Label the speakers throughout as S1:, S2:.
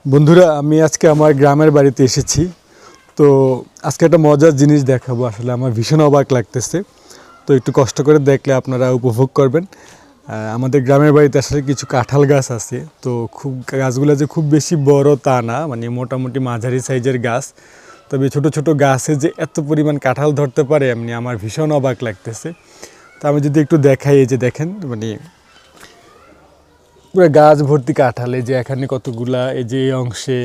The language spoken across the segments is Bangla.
S1: বন্ধুরা, আমি আজকে আমার গ্রামের বাড়িতে এসেছি। তো আজকে একটা মজার জিনিস দেখাবো। আসলে আমার ভীষণ অবাক লাগতেছে। তো একটু কষ্ট করে দেখলে আপনারা উপভোগ করবেন। আমাদের গ্রামের বাড়িতে আসলে কিছু কাঁঠাল গাছ আছে। তো গাছগুলো যে খুব বেশি বড় তা না, মানে মোটামুটি মাঝারি সাইজের গাছ। তবে ছোট ছোট গাছে যে এত পরিমাণ কাঁঠাল ধরতে পারে এমনি আমার ভীষণ অবাক লাগতেছে। তো আমি যদি একটু দেখাই, এই যে দেখেন, মানে পুরো গাছ ভর্তি কাঁঠাল। এই যে এখানে কতগুলা, এই যে এই অংশে,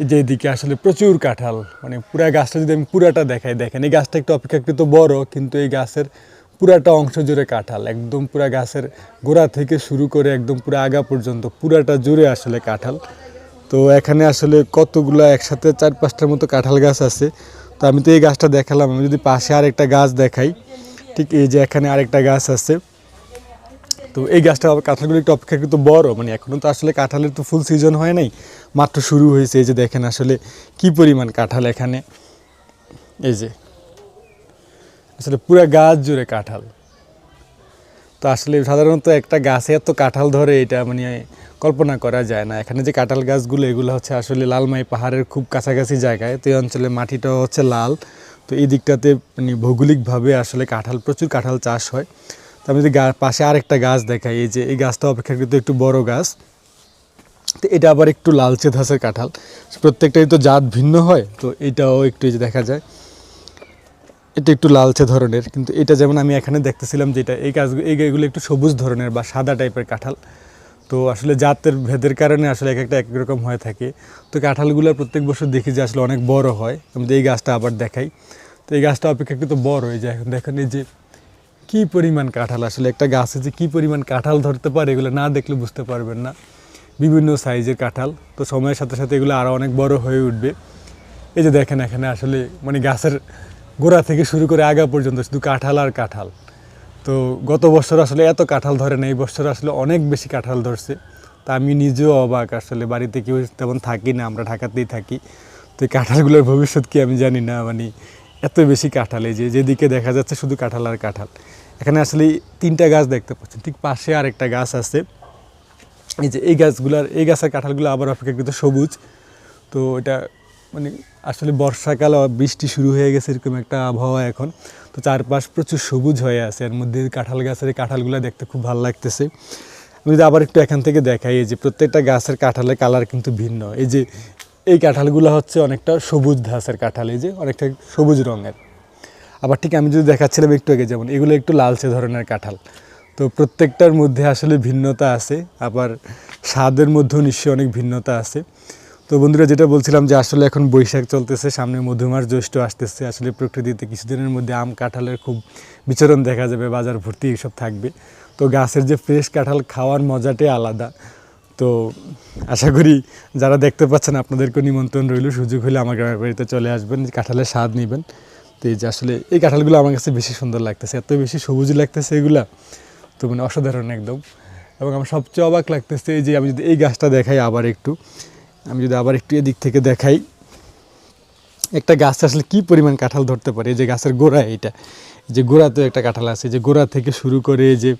S1: এই যে এদিকে আসলে প্রচুর কাঁঠাল। মানে পুরা গাছটা যদি আমি পুরাটা দেখাই, দেখেন এই গাছটা একটু অপেক্ষাকৃত বড়, কিন্তু এই গাছের পুরাটা অংশ জুড়ে কাঁঠাল। একদম পুরা গাছের গোড়া থেকে শুরু করে একদম পুরো আগা পর্যন্ত পুরাটা জুড়ে আসলে কাঁঠাল। তো এখানে আসলে কতগুলা একসাথে 4-5টার মতো কাঁঠাল গাছ আছে। তো আমি তো এই গাছটা দেখালাম, আমি যদি পাশে আরেকটা গাছ দেখাই, ঠিক এই যে এখানে আরেকটা গাছ আছে। তো এই গাছটা কাঁঠালগুলো একটু অপেক্ষাকৃত বড়, মানে এখনও তো আসলে কাঁঠালের তো ফুল সিজন হয় নাই, মাত্র শুরু হয়েছে। এই যে দেখেন আসলে কি পরিমাণ কাঁঠাল এখানে। এই যে আসলে পুরো গাছ জুড়ে কাঁঠাল। তো আসলে সাধারণত একটা গাছে এত কাঁঠাল ধরে এটা মানে কল্পনা করা যায় না। এখানে যে কাঁঠাল গাছগুলো, এগুলো হচ্ছে আসলে লালমাই পাহাড়ের খুব কাছাকাছি জায়গায়। তো এই অঞ্চলে মাটিটাও হচ্ছে লাল। তো এই দিকটাতে মানে ভৌগোলিকভাবে আসলে প্রচুর কাঁঠাল চাষ হয়। তো আমি যদি পাশে আরেকটা গাছ দেখাই, এই যে এই গাছটা অপেক্ষাকৃত একটু বড় গাছ। তো এটা আবার একটু লালচে ধাঁচের কাঁঠাল। প্রত্যেকটাই তো জাত ভিন্ন হয়। তো এটাও একটু এই যে দেখা যায়, এটা একটু লালচে ধরনের, কিন্তু এটা যেমন আমি এখানে দেখতেছিলাম যেটা এইগুলো একটু সবুজ ধরনের বা সাদা টাইপের কাঁঠাল। তো আসলে জাতের ভেদের কারণে আসলে এক একটা এক রকম হয়ে থাকে। তো কাঁঠালগুলো প্রত্যেক বছর দেখি যে আসলে অনেক বড় হয়। আমি এই গাছটা আবার দেখাই। তো এই গাছটা অপেক্ষাকৃত বড় হয়ে যায়। এখন দেখেন এই যে কী পরিমাণ কাঁঠাল, আসলে একটা গাছে যে কী পরিমাণ কাঁঠাল ধরতে পারে এগুলো না দেখলে বুঝতে পারবেন না। বিভিন্ন সাইজের কাঁঠাল। তো সময়ের সাথে সাথে এগুলো আরও অনেক বড় হয়ে উঠবে। এই যে দেখেন এখানে আসলে মানে গাছের গোড়া থেকে শুরু করে আগা পর্যন্ত শুধু কাঁঠাল আর কাঁঠাল। তো গত বছর আসলে এত কাঁঠাল ধরে না, এই বছর আসলে অনেক বেশি কাঁঠাল ধরছে। তা আমি নিজেও অবাক, আসলে বাড়িতে কেউ তেমন থাকি না, আমরা ঢাকাতেই থাকি। তো এই কাঁঠালগুলোর ভবিষ্যৎ কি আমি জানি না, মানে এত বেশি কাঁঠাল। এই যে যেদিকে দেখা যাচ্ছে শুধু কাঁঠাল আর কাঁঠাল। এখানে আসলে 3টা গাছ দেখতে পাচ্ছেন, ঠিক পাশে আরেকটা গাছ আছে। এই যে এই গাছের কাঁঠালগুলো আবার অপেক্ষাকৃত সবুজ। তো এটা মানে আসলে বর্ষাকাল, বৃষ্টি শুরু হয়ে গেছে, এরকম একটা আবহাওয়া এখন। তো চারপাশ প্রচুর সবুজ হয়ে আছে, এর মধ্যে কাঁঠাল গাছের এই কাঁঠালগুলো দেখতে খুব ভালো লাগতেছে। আমি যদি আবার একটু এখান থেকে দেখাই, এই যে প্রত্যেকটা গাছের কাঁঠালের কালার কিন্তু ভিন্ন। এই যে এই কাঁঠালগুলো হচ্ছে অনেকটা সবুজ ধাঁচের কাঁঠাল, এই যে অনেকটা সবুজ রঙের। আবার ঠিক আমি যদি দেখাচ্ছিলাম একটু আগে, যেমন এগুলো একটু লালচে ধরনের কাঁঠাল। তো প্রত্যেকটার মধ্যে আসলে ভিন্নতা আছে, আবার স্বাদের মধ্যেও নিশ্চয়ই অনেক ভিন্নতা আছে। তো বন্ধুরা, যেটা বলছিলাম যে আসলে এখন বৈশাখ চলতেছে, সামনে মধুমাস জ্যৈষ্ঠ আসতেছে। আসলে প্রকৃতিতে কিছুদিনের মধ্যে আম কাঁঠালের খুব বিচরণ দেখা যাবে, বাজার ভর্তি এইসব থাকবে। তো গাছের যে ফ্রেশ কাঁঠাল খাওয়ার মজাটাই আলাদা। তো আশা করি যারা দেখতে পাচ্ছেন আপনাদেরকে নিমন্ত্রণ রইল, সুযোগ হলে আমার গ্রামের বাড়িতে চলে আসবেন, কাঁঠালের স্বাদ নেবেন। তো এই যে আসলে এই কাঁঠালগুলো আমার কাছে বেশি সুন্দর লাগতেছে, এত বেশি সবুজ লাগতেছে এগুলা, তো মানে অসাধারণ একদম। এবং আমার সবচেয়ে অবাক লাগতেছে এই যে আমি যদি এই গাছটা দেখাই আবার একটু, আমি যদি আবার একটু এদিক থেকে দেখাই, একটা গাছ আসলে কী পরিমাণ কাঁঠাল ধরতে পারে। এই যে গাছের গোড়া, এইটা যে গোড়াতেও একটা কাঁঠাল আছে, যে গোড়া থেকে শুরু করে যে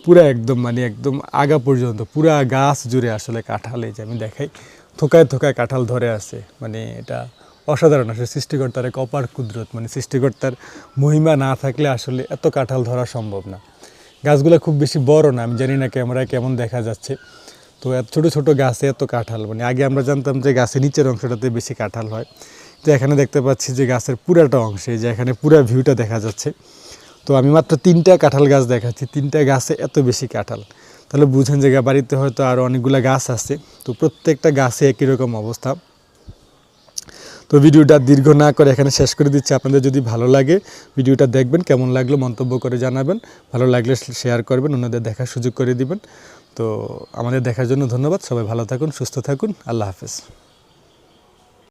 S1: পুরা একদম মানে একদম আগা পর্যন্ত পুরা গাছ জুড়ে আসলে কাঁঠাল। এই যে আমি দেখাই, থোকায় থোকায় কাঁঠাল ধরে আছে। মানে এটা অসাধারণ, আসলে সৃষ্টিকর্তার এক অপার কুদরত। মানে সৃষ্টিকর্তার মহিমা না থাকলে আসলে এত কাঁঠাল ধরা সম্ভব না। গাছগুলো খুব বেশি বড় না, আমি জানি না ক্যামেরায় কেমন দেখা যাচ্ছে। তো এত ছোটো ছোটো গাছে এত কাঁঠাল, মানে আগে আমরা জানতাম যে গাছের নিচের অংশটাতে বেশি কাঁঠাল হয়। তো এখানে দেখতে পাচ্ছি যে গাছের পুরাটা অংশে, যে এখানে পুরা ভিউটা দেখা যাচ্ছে। তো আমি মাত্র 3টা কাঁঠাল গাছ দেখাচ্ছি, 3টা গাছে এত বেশি কাঁঠাল। তাহলে বুঝেন যে বাড়িতে হয়তো আরও অনেকগুলো গাছ আছে। তো প্রত্যেকটা গাছে একই রকম অবস্থা। তো ভিডিওটা দীর্ঘ না করে এখানে শেষ করে দিচ্ছি। আপনাদের যদি ভালো লাগে ভিডিওটা দেখবেন, কেমন লাগলো মন্তব্য করে জানাবেন, ভালো লাগলে শেয়ার করবেন, অন্যদের দেখার সুযোগ করে দিবেন। তো আমাদের দেখার জন্য ধন্যবাদ। সবাই ভালো থাকুন, সুস্থ থাকুন। আল্লাহ হাফেজ।